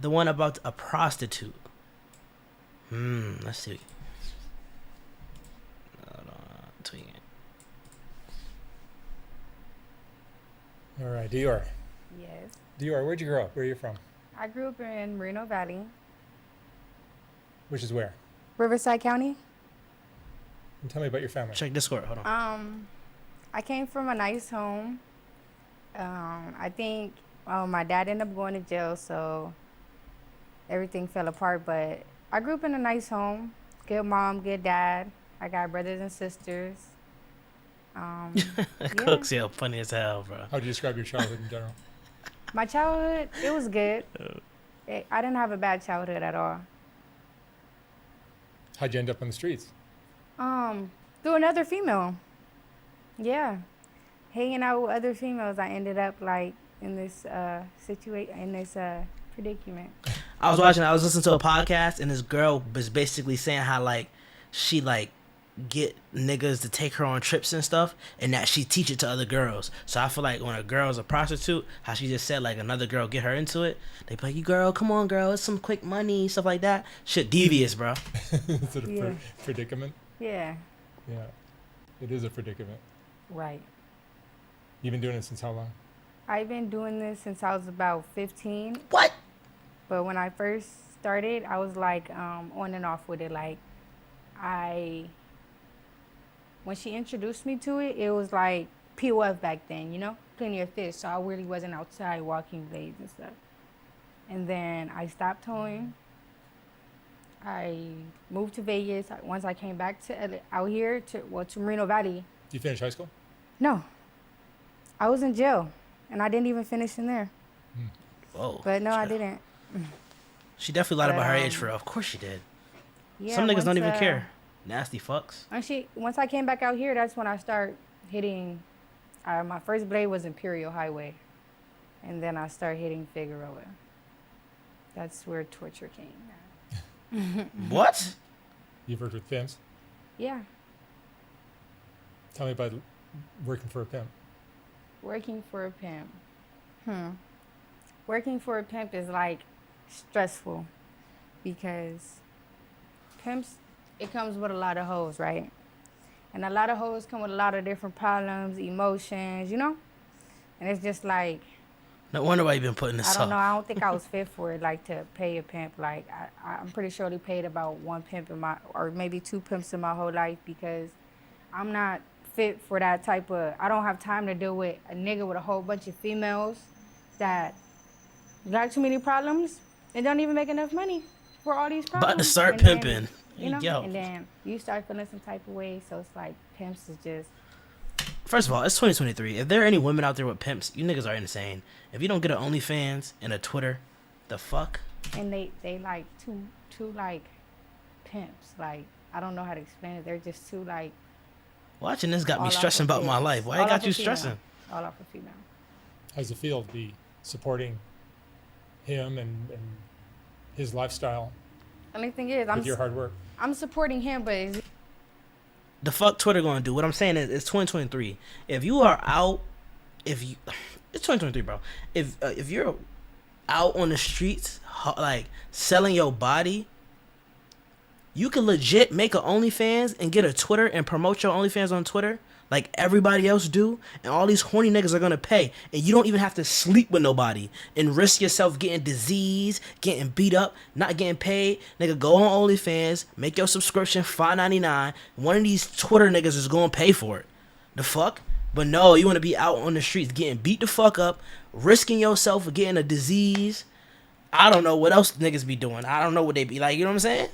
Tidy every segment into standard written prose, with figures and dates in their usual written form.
The one about a prostitute. Let's see. Hold on. Tweet it. All right, Dior. Yes. Dior, where'd you grow up? Where are you from? I grew up in Moreno Valley, Which is where? Riverside County. And tell me about your family. Check Discord. Hold on. I came from a nice home. I think my dad ended up going to jail, so everything fell apart. But I grew up in a nice home. Good mom, good dad. I got brothers and sisters. Cook's funny as hell, bro. How would you describe your childhood in general? My childhood, it was good. I didn't have a bad childhood at all. How'd you end up on the streets? Through another female. Yeah. Hanging out with other females, I ended up like in this predicament. I was listening to a podcast, and this girl was basically saying how like she like get niggas to take her on trips and stuff, and that she teach it to other girls. So I feel like when a girl's a prostitute, how she just said like another girl get her into it, they be like, you girl, come on girl, it's some quick money, stuff like that. Shit devious, bro. Is it a predicament? Yeah. Yeah. It is a predicament. Right. You've been doing it since how long? I've been doing this since I was about 15. What? But when I first started, I was like on and off with it. Like when she introduced me to it, it was like POF back then, you know? Plenty of fish. So I really wasn't outside walking blades and stuff. And then I stopped towing. I moved to Vegas. Once I came back to out here to Moreno Valley. Did you finish high school? No. I was in jail, and I didn't even finish in there. Whoa. But no, I didn't. She definitely lied about her age for real. Of course she did. Yeah, Some niggas don't even care. Nasty fucks. Once I came back out here, that's when I started hitting. My first blade was Imperial Highway, and then I started hitting Figueroa. That's where torture came. What? You've worked with pimps? Yeah. Tell me about working for a pimp. Working for a pimp. Working for a pimp is like stressful because pimps, it comes with a lot of hoes, right? And a lot of hoes come with a lot of different problems, emotions, you know? And it's just like, No wonder why you've been putting this I don't know. up. I don't think I was fit for it, like to pay a pimp. Like I'm pretty sure they paid about one pimp or maybe two pimps in my whole life because I'm not fit for that type of. I don't have time to deal with a nigga with a whole bunch of females that got too many problems and don't even make enough money for all these problems. About to start And pimping. You know, Yo. and then you start feeling some type of way. So it's like pimps is just. First of all, it's 2023. If there are any women out there with pimps, you niggas are insane. If you don't get an OnlyFans and a Twitter, the fuck? And they like two like pimps. Like I don't know how to explain it. They're just two like. Watching this got me All stressing off of about my females. life. Why All it got off you of female. stressing? All off of female. How's it feel to be supporting him and his lifestyle Only thing is, with your hard work? I'm supporting him, but is The fuck Twitter gonna do? What I'm saying is, it's 2023. If you are out, it's 2023, bro. If you're out on the streets, like selling your body, you can legit make an OnlyFans and get a Twitter and promote your OnlyFans on Twitter like everybody else do, and all these horny niggas are gonna pay, and you don't even have to sleep with nobody and risk yourself getting disease, getting beat up, not getting paid. Nigga, go on OnlyFans, make your subscription $5.99. One of these Twitter niggas is gonna pay for it. The fuck? But no, you wanna be out on the streets getting beat the fuck up, risking yourself for getting a disease. I don't know what else niggas be doing. I don't know what they be like. You know what I'm saying?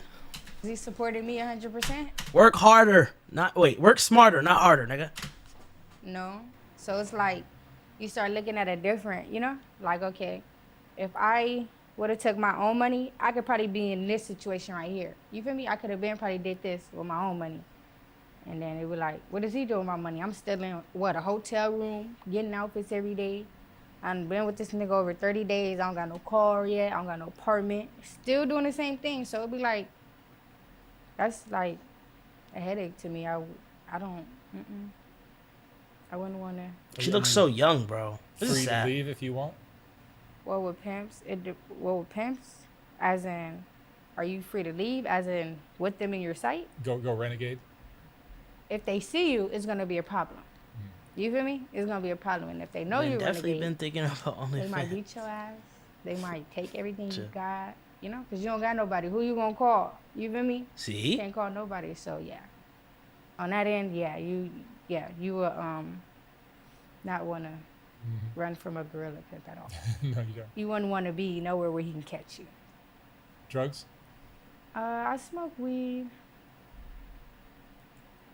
he supporting me 100%? Work harder, work smarter, not harder, nigga. No. So it's like you start looking at it different, you know? Like, okay, if I would have took my own money, I could probably be in this situation right here. You feel me? I could have been probably did this with my own money. And then it was like, what is he doing with my money? I'm still in, a hotel room, getting outfits every day. I've been with this nigga over 30 days. I don't got no car yet. I don't got no apartment. Still doing the same thing. So it'd be like, that's like a headache to me. I don't, I wouldn't want to. She looks so young, bro. This is Free to sad. leave if you want. Well, with pimps, with pimps, as in, are you free to leave? As in, with them in your sight? Go renegade. If they see you, it's gonna be a problem. You feel me? It's gonna be a problem. And if they know Been you're definitely renegade, been thinking about they might OnlyFans. beat your ass. They might take everything True. you got. You know, because you don't got nobody. Who you gonna call? You feel me? See? Can't call nobody. So yeah. On that end, you will not wanna run from a gorilla pimp at all. No, you don't. You wouldn't want to be nowhere where he can catch you. Drugs? I smoke weed.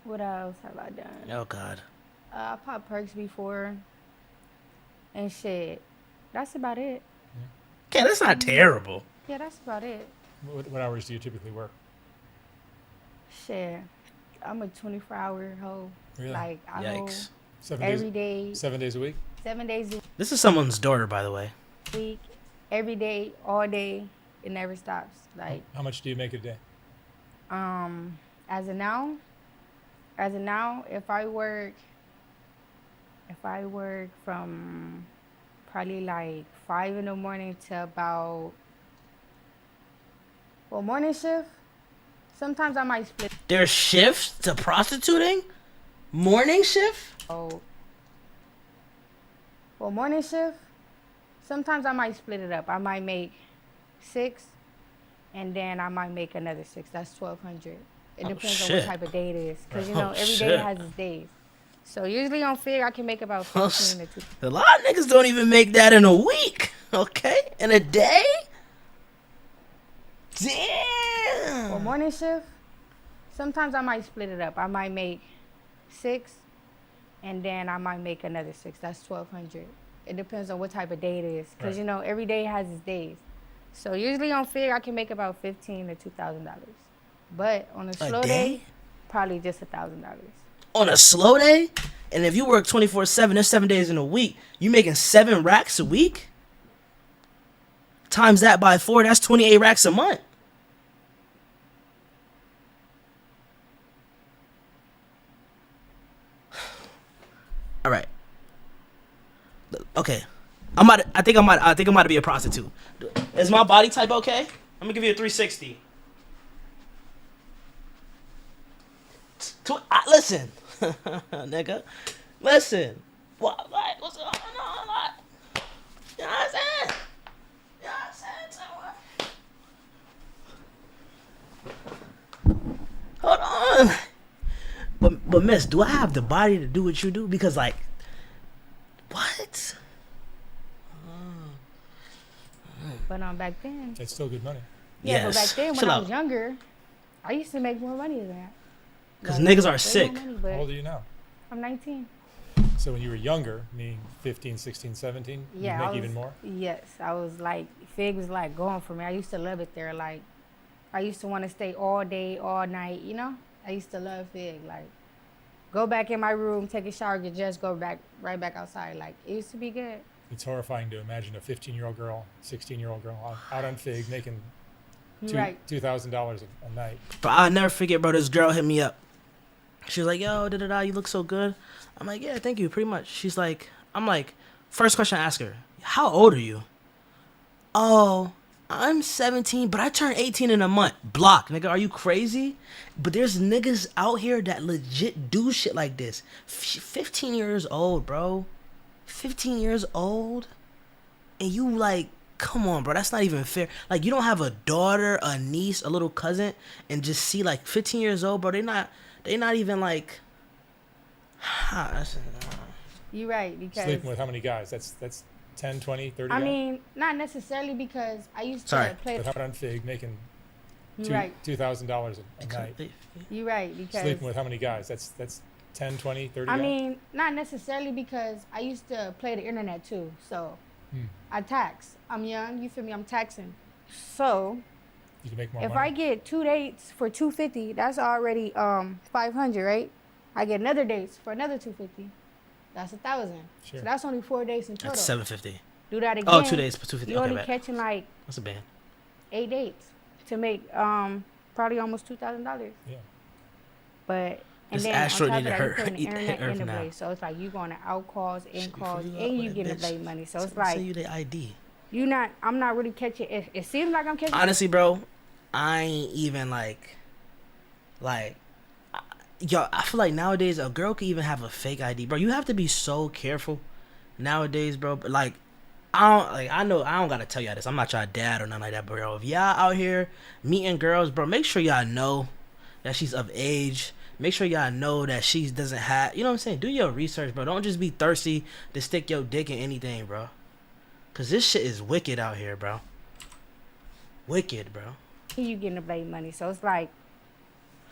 What else have I done? Oh God. I popped perks before. And shit. That's about it. Okay, that's not terrible. Yeah, that's about it. What hours do you typically work? Shit. I'm a 24-hour hoe. Really? Like, I hoe Yikes. 7 every days? day, 7 days a week? 7 days a This is someone's daughter, by the way. week, every day, all day. It never stops. Like, How much do you make a day? as of now, if I work from probably like 5 in the morning to about, well, morning shift, sometimes I might split. There's shifts to prostituting? Morning shift? Well, morning shift, sometimes I might split it up. I might make 6, and then I might make another 6. That's 1,200. It depends on what shit. type of day it is, because Oh, every day shit. has its days. So usually on Fig, I can make about 15 to 2. A lot of niggas don't even make that in a week. Okay? In a day? Damn. Well, morning shift, sometimes I might split it up. I might make 6, and then I might make another 6. That's 1,200. It depends on what type of day it is, because Right. every day has its days. So usually on Fig, I can make about $1,500 to $2,000. But on a slow day? day, probably just $1,000. On a slow day? And if you work 24/7, there's 7 days in a week. You making 7 racks a week? Times that by 4, that's 28 racks a month. All right. Okay. I think I'm about to be a prostitute. Is my body type okay? I'm gonna give you a 360. Listen, nigga. Listen. What? What's going on? What? You know what I'm saying? You know what I'm saying? Hold on. But miss, do I have the body to do what you do? Because like, what? But back then, It's still good money. yeah, but back then when Chill I out. was younger, I used to make more money than that. Because Like, niggas are way sick. more money, How but old are you now? I'm 19. So when you were younger, meaning 15, 16, 17, Yeah, you I make was, even more? Yes, I was like, Fig was like going for me. I used to love it there. Like, I used to want to stay all day, all night, you know? I used to love Fig. Like, go back in my room, take a shower, get dressed, go right back outside. Like, it used to be good. It's horrifying to imagine a 15-year-old girl, 16-year-old girl out on Fig making Right. $2,000 a night. But I'll never forget, bro. This girl hit me up. She was like, yo, da-da-da, you look so good. I'm like, yeah, thank you, pretty much. She's like, I'm like, first question I ask her, how old are you? Oh, I'm 17, but I turn 18 in a month. Block, nigga, are you crazy? But there's niggas out here that legit do shit like this. 15 years old, bro. 15 years old? And you like, come on, bro, that's not even fair. Like, you don't have a daughter, a niece, a little cousin, and just see like 15 years old, bro. They not even like. You're right, because Sleeping with how many guys? That's 10, 20, 30 I guys? mean, not necessarily because I used Sorry. to play. But out on Fig making You're right. $2,000 a night. You're right, because Sleeping with how many guys? That's 10, 20, 30 I guys? mean, not necessarily because I used to play the internet too. So I tax. I'm young, you feel me? I'm taxing. So You can make more if money. I get 2 dates for $250, that's already $500, right? I get another dates for another $250. That's $1,000. Sure. So that's only 4 days in total. That's $750. Do that again. Oh, 2 days for $250. You Okay, only bet. catching like That's a band. 8 dates to make probably almost $2,000. Yeah. But and This then asteroid on top need of to that, you hurt- putting the hit internet Earth in the now. place. So it's like you going to out calls, in Shit, calls, before you go and out you with getting that the bitch, blade money. So it's Say like you the ID. I'm not really catching. It seems like I'm catching. Honestly, bro, I ain't even like, yo. I feel like nowadays a girl can even have a fake ID, bro. You have to be so careful nowadays, bro. But like, I know I don't gotta tell y'all this. I'm not y'all dad or nothing like that, bro. If y'all out here meeting girls, bro, make sure y'all know that she's of age. Make sure y'all know that she doesn't have, you know what I'm saying? Do your research, bro. Don't just be thirsty to stick your dick in anything, bro. Cause this shit is wicked out here, bro. Wicked, bro. You getting the blade money, so it's like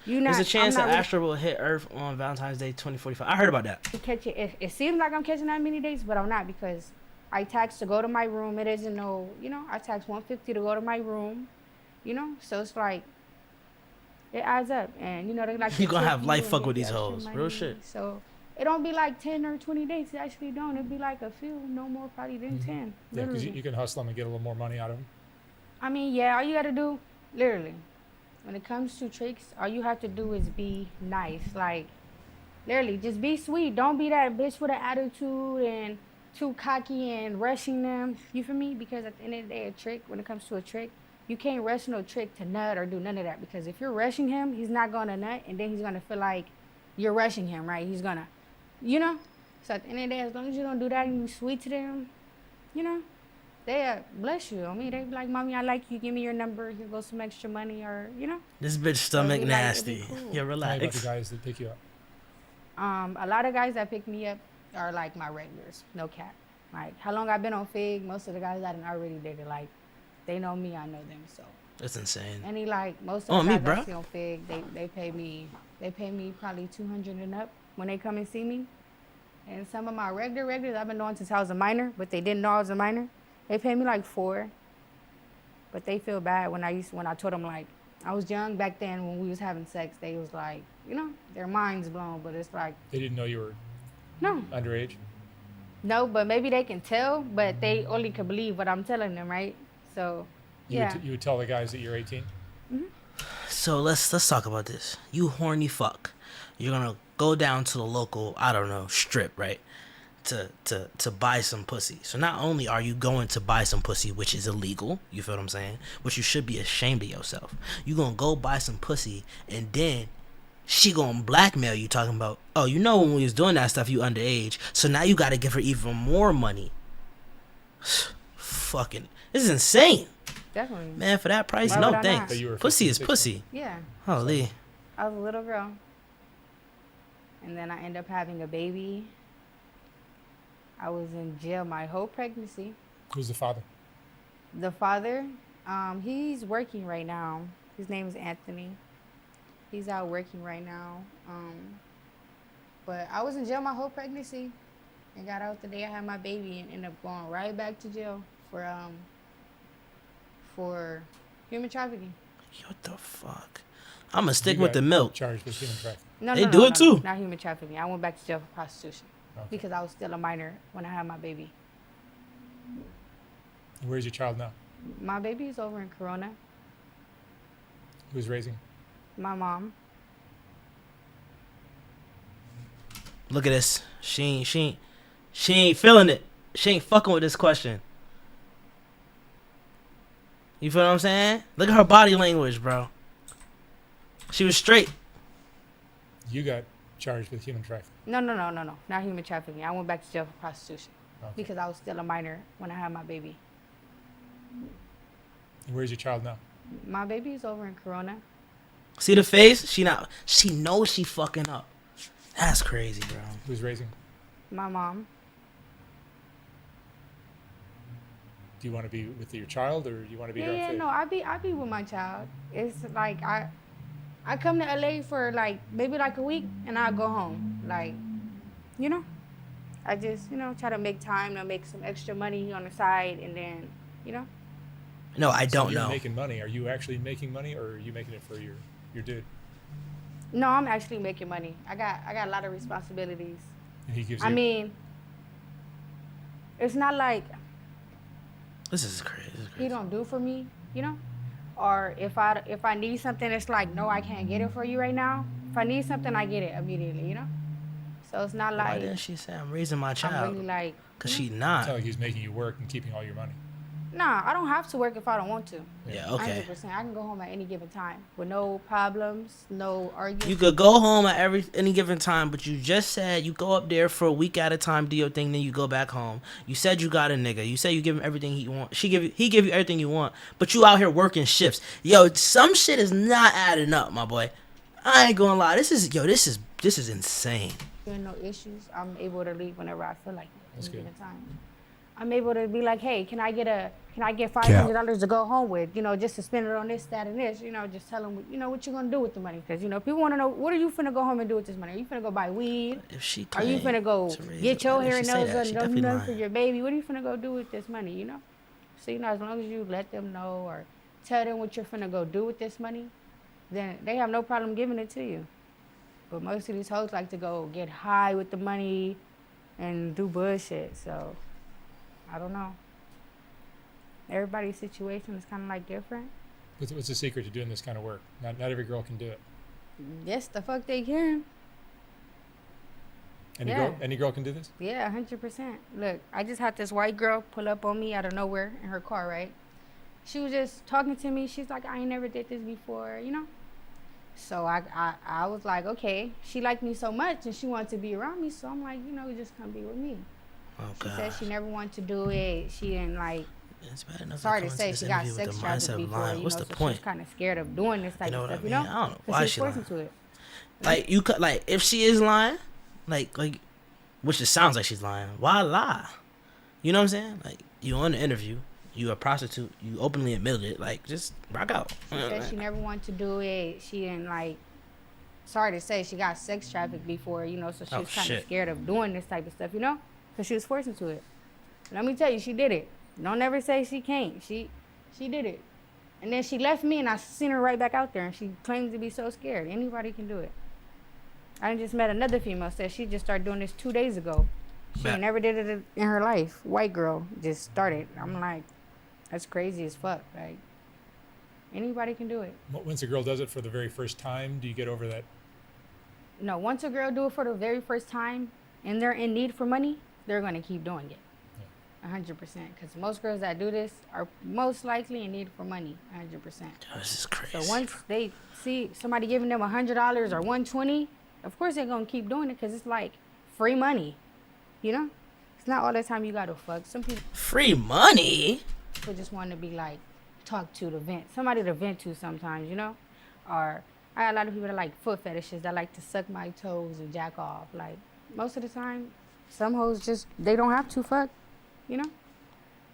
There's a chance that Astra will hit Earth on Valentine's Day 2045. I heard about that. Catch it. It seems like I'm catching that many days, but I'm not because I tax to go to my room. It isn't no, I tax $150 to go to my room, So it's like it adds up, and they like you gonna have life fuck with these hoes, real shit. So it don't be like 10 or 20 days. It actually don't. It'd be like a few, no more probably than 10. Yeah, because you can hustle them and get a little more money out of them. I mean, yeah, all you gotta do, literally, when it comes to tricks, all you have to do is be nice. Like, literally, just be sweet. Don't be that bitch with an attitude and too cocky and rushing them. You feel me? Because at the end of the day, when it comes to a trick, you can't rush no trick to nut or do none of that. Because if you're rushing him, he's not gonna nut, and then he's gonna feel like you're rushing him, right? He's gonna, So at the end of the day, as long as you don't do that and you sweet to them, they bless you. I mean, they be like, "Mommy, I like you. Give me your number. Here goes some extra money," or This bitch stomach like, nasty. cool. Yeah, Tell me relax. about the guys that pick you up. A lot of guys that pick me up are like my regulars, no cap. Like how long I've been on Fig, most of the guys I done already dated, like they know me, I know them. So That's insane. and most of the me, guys bro. I see on Fig, they pay me probably $200 and up when they come and see me. And some of my regulars I've been knowing since I was a minor, but they didn't know I was a minor. They pay me like $4, but they feel bad when I told them like I was young back then when we was having sex. They was like, their minds blown, but it's like They didn't know you were no. underage? No, but maybe they can tell, but they only can believe what I'm telling them, right? So, yeah. You would tell the guys that you're 18? So let's talk about this. You horny fuck. You're gonna go down to the local, I don't know, strip, right? To buy some pussy. So not only are you going to buy some pussy, which is illegal, you feel what I'm saying? Which you should be ashamed of yourself. You gonna go buy some pussy, and then she gonna blackmail you talking about, oh, when we was doing that stuff, you underage. So now you gotta give her even more money. Fucking, this is insane. Definitely. Man, for that price, Why no would I thanks. not? Pussy is pussy. Yeah. Holy. I was a little girl. And then I ended up having a baby. I was in jail my whole pregnancy. Who's the father? The father, he's working right now. His name is Anthony. He's out working right now. But I was in jail my whole pregnancy and got out the day I had my baby and ended up going right back to jail for human trafficking. What the fuck? I'm gonna stick You with got the milk. Charged with human trafficking. No, They no, do no, it no, too. Not human trafficking. I went back to jail for prostitution Okay. because I was still a minor when I had my baby. Where's your child now? My baby is over in Corona. Who's raising? My mom. Look at this. She ain't feeling it. She ain't fucking with this question. You feel what I'm saying? Look at her body language, bro. She was straight. You got charged with human trafficking. No. Not human trafficking. I went back to jail for prostitution Okay. because I was still a minor when I had my baby. And where's your child now? My baby is over in Corona. See the face? She knows she fucking up. That's crazy, bro. Who's raising? My mom. Do you want to be with your child, or do you want to be here on Yeah, Fig? no, I be with my child. It's like I come to LA for like maybe like a week and I go home. Like, I just try to make time to make some extra money on the side, and then No, I don't you're know. making money. Are you actually making money, or are you making it for your dude? No, I'm actually making money. I got a lot of responsibilities. And he gives you. I mean, it's not like This is crazy. he don't do for me, Or if I need something, it's like, no, I can't get it for you right now. If I need something, I get it immediately, So it's not Why like didn't she say I'm raising my I'm child? really like. Cause she It's not. not like he's making you work and keeping all your money. Nah, I don't have to work if I don't want to. Yeah, okay. 100%. I can go home at any given time with no problems, no arguments. You could go home at any given time, but you just said you go up there for a week at a time, do your thing, then you go back home. You said you got a nigga. You say you give him everything he want. He give you everything you want, but you out here working shifts. Yo, some shit is not adding up, my boy. I ain't gonna lie. This is insane. No issues. I'm able to leave whenever I feel like it. That's any good. given time. I'm able to be like, hey, can I get $500 to go home with? You know, just to spend it on this, that, and this. You know, just tell them, you know, what you're gonna do with the money, because you know people want to know, what are you finna go home and do with this money? Are you finna go buy weed? If she Are you finna go get your hair and nails done for lying. your baby? What are you finna go do with this money? You know, so you know, as long as you let them know or tell them what you're finna go do with this money, then they have no problem giving it to you. But most of these hoes like to go get high with the money and do bullshit. So I don't know. Everybody's situation is kind of like different. What's the secret to doing this kind of work? Not every girl can do it. Yes, the fuck they can. Any girl can do this? Yeah, 100%. Look, I just had this white girl pull up on me out of nowhere in her car, right? She was just talking to me. She's like, I ain't never did this before, you know? So I was like, okay. She liked me so much and she wanted to be around me. So I'm like, you know, just come be with me. Oh, She God. said she never wanted to do it. She didn't like. It's bad enough Sorry to to come say, into she this got interview with sex the trafficked mindset of before. lying. You What's know, the so point? she's kind of scared of doing this type You know of what I stuff. mean? You know, I don't know. 'cause Why she's she forced lying? into it. Like you could, like if she is lying, like which it sounds like she's lying. Why lie? You know what I'm saying? Like you on the interview, you a prostitute, you openly admitted it. Like just rock out. She said she never wanted to do it. She didn't like. Sorry to say, she got sex trafficked before. You know, so she Oh, was kind of shit. scared of doing this type of stuff. You know, because she was forced into it. Let me tell you, she did it. Don't ever say she can't. She did it. And then she left me, and I seen her right back out there, and she claims to be so scared. Anybody can do it. I just met another female, said she just started doing this 2 days ago. She Bet. never did it in her life. White girl just started. I'm like, that's crazy as fuck. Like, anybody can do it. Once a girl does it for the very first time, do you get over that? No, once a girl do it for the very first time, and they're in need for money, they're gonna keep doing it. 100%. Because most girls that do this are most likely in need for money. 100%. This is crazy. So once they see somebody giving them $100 or $120, of course they're gonna keep doing it because it's like free money. You know, it's not all the time you gotta fuck. Some Free money. people just want to be like talk to, vent, somebody to vent to sometimes. You know, or I got a lot of people that like foot fetishes that like to suck my toes and jack off. Like most of the time, some hoes just they don't have to fuck. You know,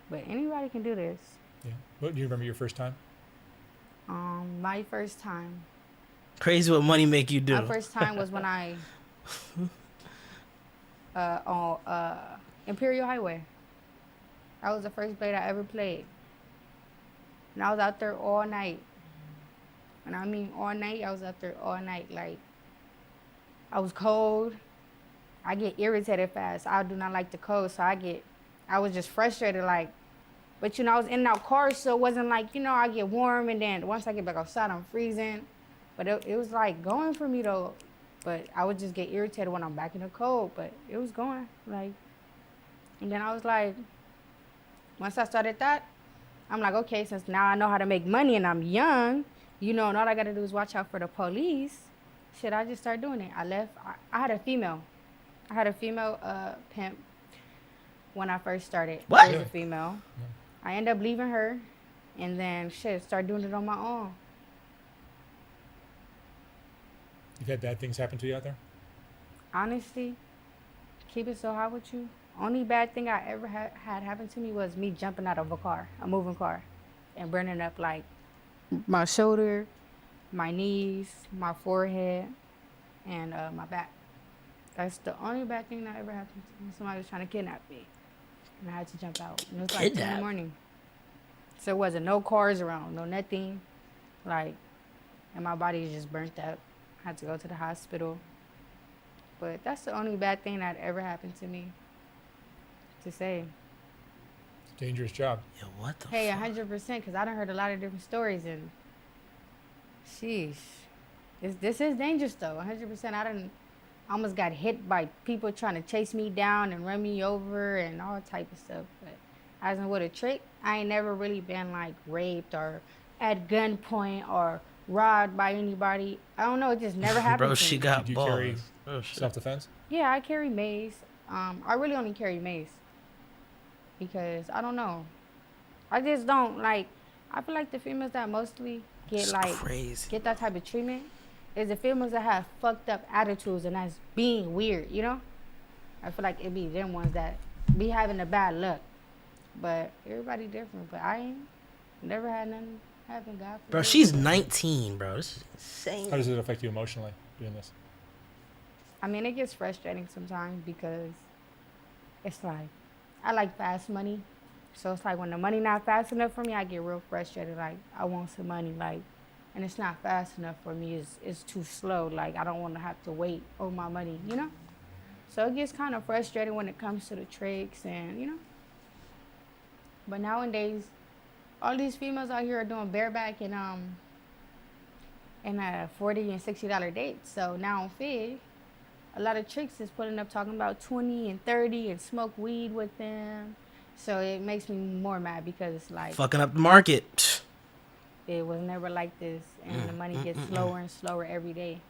but anybody can do this. Yeah. What, do you remember your first time? My first time. Crazy what money make you do. My first time was when I on Imperial Highway. That was the first blade I ever played. And I was out there all night. And I mean all night, I was out there all night. Like, I was cold. I get irritated fast. I do not like the cold, so I was just frustrated, like, but you know, I was in and out cars, so it wasn't like, you know, I get warm and then once I get back outside, I'm freezing. But it was like going for me though. But I would just get irritated when I'm back in the cold, but it was going, like, and then I was like, once I started that, I'm like, okay, since now I know how to make money and I'm young, you know, and all I gotta do is watch out for the police, shit, I just started doing it. I left, I had a female pimp when I first started. What? She was a female. I ended up leaving her, and then shit, started doing it on my own. You've had bad things happen to you out there? Honestly, keep it so high with you. Only bad thing I ever had happen to me was me jumping out of a moving car, and burning up like my shoulder, my knees, my forehead, and my back. That's the only bad thing that ever happened to me. Somebody was trying to kidnap me, and I had to jump out. And it was like 2 in the morning. So it wasn't no cars around, no nothing. Like, and my body is just burnt up. I had to go to the hospital. But that's the only bad thing that ever happened to me. To say. It's a dangerous job. Yo, what the Hey, fuck? 100%, because I done heard a lot of different stories, and sheesh. This is dangerous, though, 100%. I almost got hit by people trying to chase me down and run me over and all type of stuff. But as in with a trick, I ain't never really been like raped or at gunpoint or robbed by anybody. I don't know. It just never happened Bro, to she me. got Did you carry balls. Oh shit. self-defense? Yeah, I carry mace. I really only carry mace because I don't know. I just don't like. I feel like the females that mostly get It's like crazy. get that type of treatment is the females that have fucked up attitudes and that's being weird. You know, I feel like it be them ones that be having the bad luck. But everybody different. But I ain't never had nothing happen. God forbid. Bro, she's 19, bro. This is insane. How does it affect you emotionally doing this? I mean, it gets frustrating sometimes because it's like I like fast money. So it's like when the money not fast enough for me, I get real frustrated. Like I want some money, like, and it's not fast enough for me. It's too slow. Like I don't want to have to wait on my money, you know. So it gets kind of frustrating when it comes to the tricks and you know. But nowadays, all these females out here are doing bareback and $40 and $60 dates. So now on Fig, a lot of tricks is putting up talking about 20 and 30 and smoke weed with them. So it makes me more mad because it's like Fucking up the market. it was never like this, and the money gets slower and slower every day.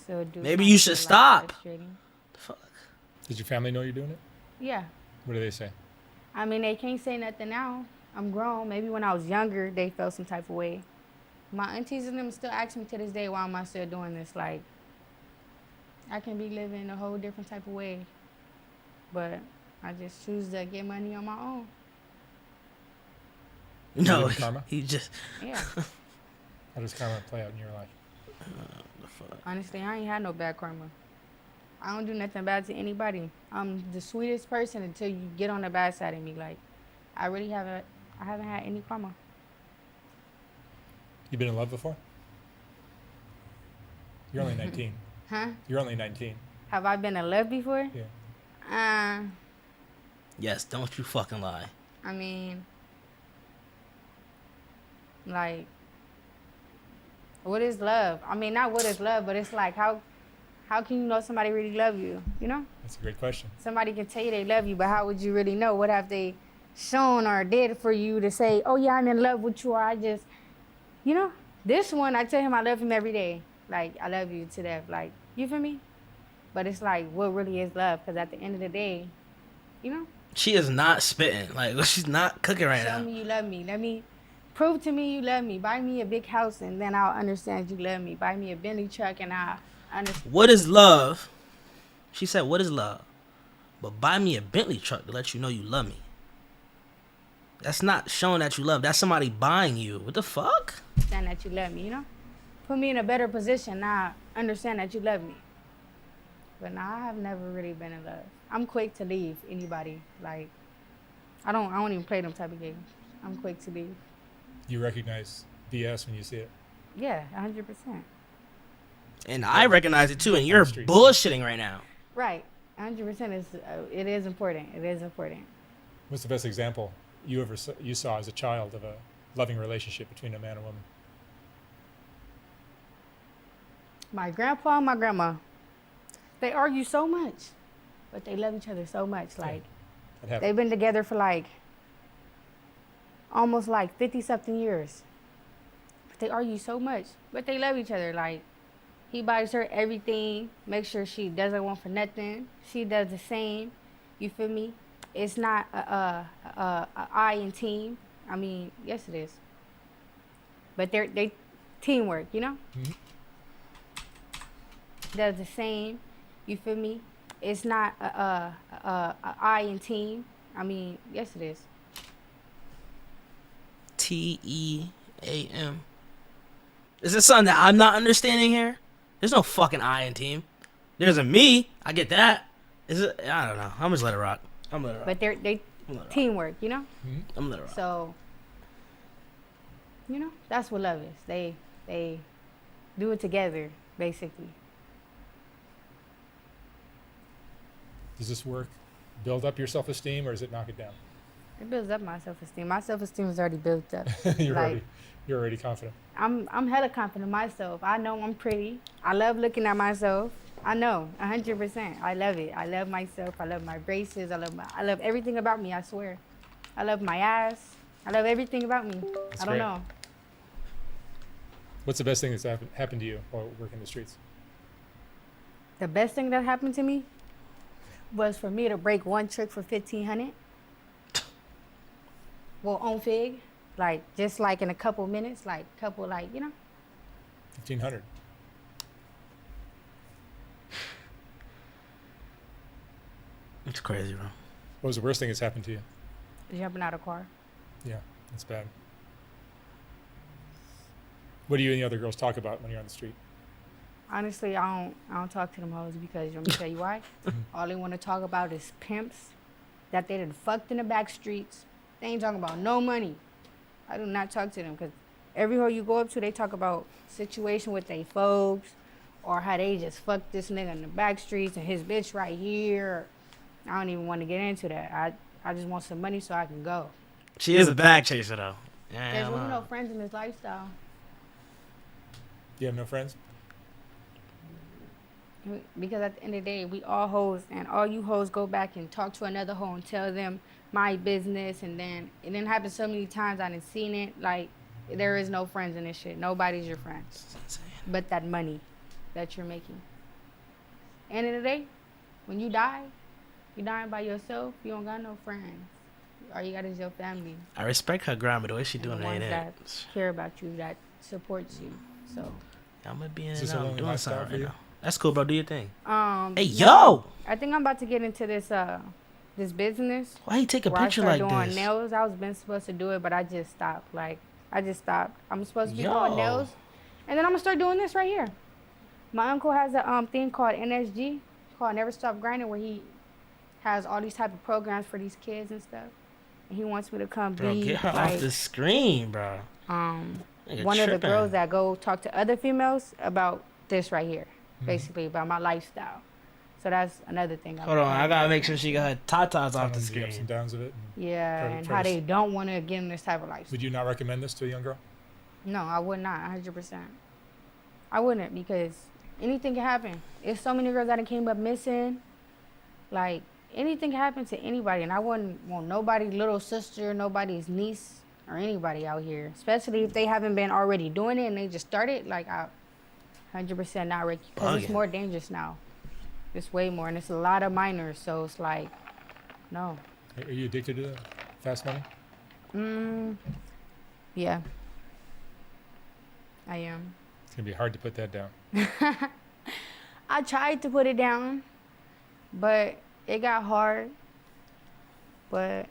So it do Maybe kinda you feel, should like, stop. frustrating. Fuck. Did your family know you're doing it? Yeah, What do they say? I mean they can't say nothing now. I'm grown. Maybe when I was younger, they felt some type of way. My aunties and them still ask me to this day, why am I still doing this? Like, I can be living a whole different type of way, but I just choose to get money on my own. No, believe in karma? he just. Yeah. How does karma play out in your life? The fuck? Honestly, I ain't had no bad karma. I don't do nothing bad to anybody. I'm the sweetest person until you get on the bad side of me. Like, I haven't had any karma. You been in love before? You're only 19. Huh? You're only 19. Have I been in love before? Yeah. Yes, don't you fucking lie. I mean, like, what is love? I mean, not what is love, but it's like, how can you know somebody really love you? You know? That's a great question. Somebody can tell you they love you, but how would you really know? What have they shown or did for you to say, oh yeah, I'm in love with you, or I just, you know? This one, I tell him I love him every day. Like, I love you to death. Like, you feel me? But it's like, what really is love? Because at the end of the day, you know? She is not spitting. Like, she's not cooking right Show now. me you love me. Let me prove to me you love me. Buy me a big house and then I'll understand you love me. Buy me a Bentley truck and I'll understand. What is love? She said, what is love? But buy me a Bentley truck to let you know you love me. That's not showing that you love. That's somebody buying you. What the fuck? Understand that you love me, you know? Put me in a better position. Now understand that you love me. But nah, I have never really been in love. I'm quick to leave anybody. Like, I don't even play them type of games. I'm quick to leave. You recognize BS when you see it. Yeah, 100%. And I recognize it too, and On you're the street. bullshitting right now. Right. 100% is, it is important. It is important. What's the best example you saw as a child of a loving relationship between a man and woman? My grandpa and my grandma, they argue so much, but they love each other so much. Like, That happened. they've been together for like almost like 50-something years. But they argue so much, but they love each other. Like, he buys her everything, makes sure she doesn't want for nothing. She does the same. You feel me? It's not a I in team. I mean, yes it is. But they teamwork, you know? Mhm. Does the same. You feel me? It's not a I in team. I mean, yes it is. TEAM. Is this something that I'm not understanding here? There's no fucking I in team. There's a me. I get that. Is it? I don't know. I'm just let it rock. I'm let it rock. But they I'm let it rock. teamwork, you know? I'm let it rock. So, you know, that's what love is. They do it together, basically. Does this work build up your self-esteem or does it knock it down? It builds up my self-esteem. My self-esteem is already built up. you're already confident. I'm hella confident in myself. I know I'm pretty. I love looking at myself. I know, 100%. I love it. I love myself. I love my braces. I love everything about me. I swear. I love my ass. I love everything about me. That's I don't great. know. What's the best thing that's happened to you while working the streets? The best thing that happened to me was for me to break one trick for 1,500. Well, on Fig, like just like in a couple minutes, like couple, like, you know. 1,500. It's crazy, bro. What was the worst thing that's happened to you? Jumping out of car. Yeah, that's bad. What do you and the other girls talk about when you're on the street? Honestly, I don't talk to them hoes because let me tell you why. All they want to talk about is pimps that they done fucked in the back streets. They ain't talking about no money. I do not talk to them because every hoe you go up to, they talk about situation with they folks or how they just fucked this nigga in the back streets and his bitch right here. I don't even want to get into that. I just want some money so I can go. She is a bag chaser, though. Yeah, There's really no friends in this lifestyle. Do you have no friends? Because at the end of the day, we all hoes, and all you hoes go back and talk to another hoe and tell them my business, and then it didn't happen so many times I done seen it. Like, there is no friends in this shit. Nobody's your friend. But that money that you're making. End of the day, when you die, you're dying by yourself. You don't got no friends. All you got is your family. I respect her grandma, the way she And doing the it. ones Ain't that it? care about you, that supports you. So, I'm gonna be in Is and this a out lonely doing lifestyle something for right you? now. That's cool, bro. Do your thing. Hey, no, yo! I think I'm about to get into this this business. Why you take a where picture I like start doing this? nails. I was been supposed to do it, but I just stopped. I'm supposed to be Yo. doing nails, and then I'm gonna start doing this right here. My uncle has a thing called NSG, called Never Stop Grinding, where he has all these type of programs for these kids and stuff. And he wants me to come Bro, be get her like off the screen, bro. Nigga one of the tripping. girls that go talk to other females about this right here, Mhm. basically about my lifestyle. So that's another thing. Hold on, I gotta make sure she got her tatas Telling off the them the ups and screen. downs of it. Yeah, Try- and try how to they don't want to get in this type of lifestyle. Would you not recommend this to a young girl? No, I would not, 100%. I wouldn't, because anything can happen. There's so many girls that done came up missing. Like, anything can happen to anybody, and I wouldn't want nobody's little sister, nobody's niece, or anybody out here, especially if they haven't been already doing it and they just started. Like, I 100% not recommend, because it's Bugging. more dangerous now. It's way more, and it's a lot of minors, so it's like, no. Are you addicted to fast money? Yeah. I am. It's gonna be hard to put that down. I tried to put it down, but it got hard. But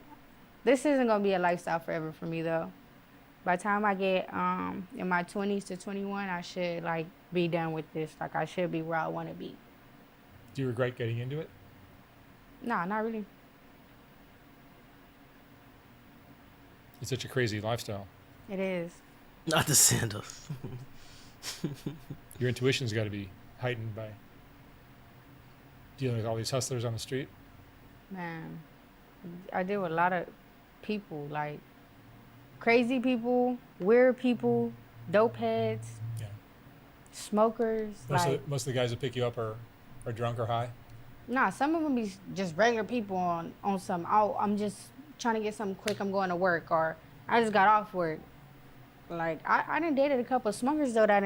this isn't gonna be a lifestyle forever for me, though. By the time I get in my 20s to 21, I should like be done with this. Like, I should be where I want to be. Do you regret getting into it? Nah, not really. It's such a crazy lifestyle. It is. Not the sandals. Your intuition's got to be heightened by dealing with all these hustlers on the street. Man, I deal with a lot of people, like crazy people, weird people, dope heads, Yeah. smokers. Most of the guys that pick you up are drunk or high. Nah, some of them be just regular people on some, oh, I'm just trying to get something quick, I'm going to work, or I just got off work. Like, I done dated a couple of smokers, though, that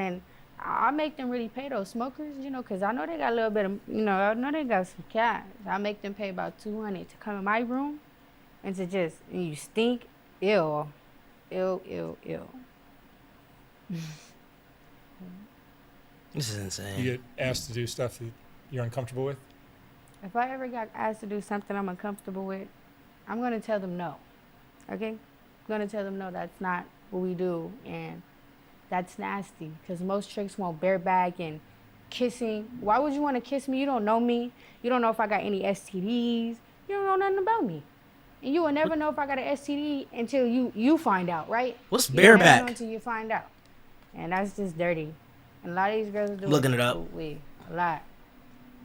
I make them really pay those smokers, you know, because I know they got a little bit of, you know, I know they got some cash. I make them pay about $200 to come in my room and to just, and you stink, ill. This is insane. You get asked to do stuff that you're uncomfortable with. If I ever got asked to do something I'm uncomfortable with, I'm going to tell them no, okay? I'm going to tell them no, that's not what we do, and that's nasty, because most tricks want bareback and kissing. Why would you want to kiss me? You don't know me. You don't know if I got any STDs. You don't know nothing about me. And you will never know if I got an STD until you find out, right? What's You never know bareback? until you find out. And that's just dirty. And a lot of these girls do Looking it up. with a lot.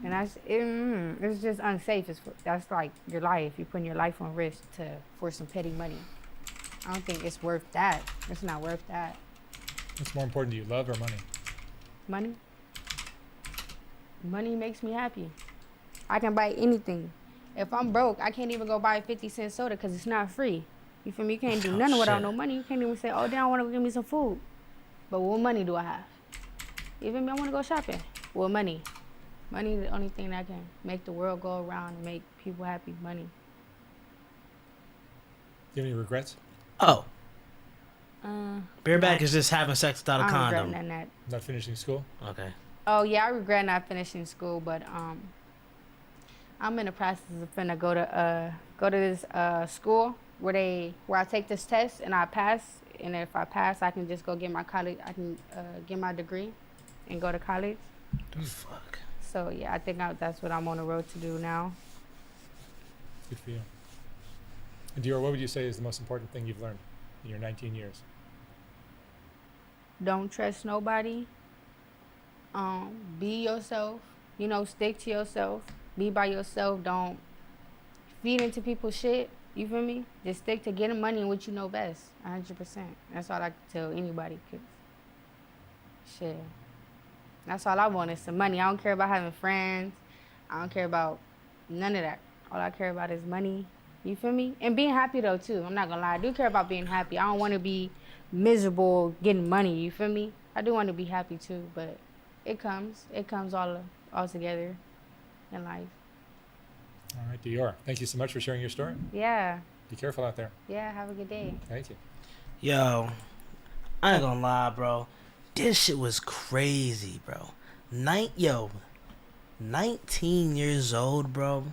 And it's just unsafe. That's like your life. You're putting your life on risk for some petty money. I don't think it's worth that. It's not worth that. What's more important to you, love or money? Money? Money makes me happy. I can buy anything. If I'm broke, I can't even go buy a 50-cent soda because it's not free. You feel me? You can't do Oh, nothing without shit. no money. You can't even say, oh, damn, I want to go get me some food. But what money do I have? You feel me? I want to go shopping. What money? Money is the only thing that can make the world go around and make people happy. Money. Do you have any regrets? Oh, bareback nah, is just having sex without a I don't regret condom. none of that. Not finishing school? Okay. Oh yeah, I regret not finishing school, but I'm in the process of finna go to this school where I take this test and I pass, and if I pass, I can just go get my college. I can get my degree and go to college. The fuck. So yeah, I think that's what I'm on the road to do now. Good for you. And Dior, what would you say is the most important thing you've learned in your 19 years? Don't trust nobody. Be yourself. You know, stick to yourself. Be by yourself. Don't feed into people's shit. You feel me? Just stick to getting money and what you know best. 100%. That's all I can tell anybody. 'Cause shit. That's all I want is some money. I don't care about having friends. I don't care about none of that. All I care about is money. You feel me? And being happy though too. I'm not gonna lie. I do care about being happy. I don't want to be miserable getting money. You feel me? I do want to be happy too, but it comes. It comes all together in life. All right, Dior, thank you so much for sharing your story. Yeah. Be careful out there. Yeah. Have a good day. Thank you. Yo, I ain't gonna lie, bro. This shit was crazy, bro. 19 years old, bro.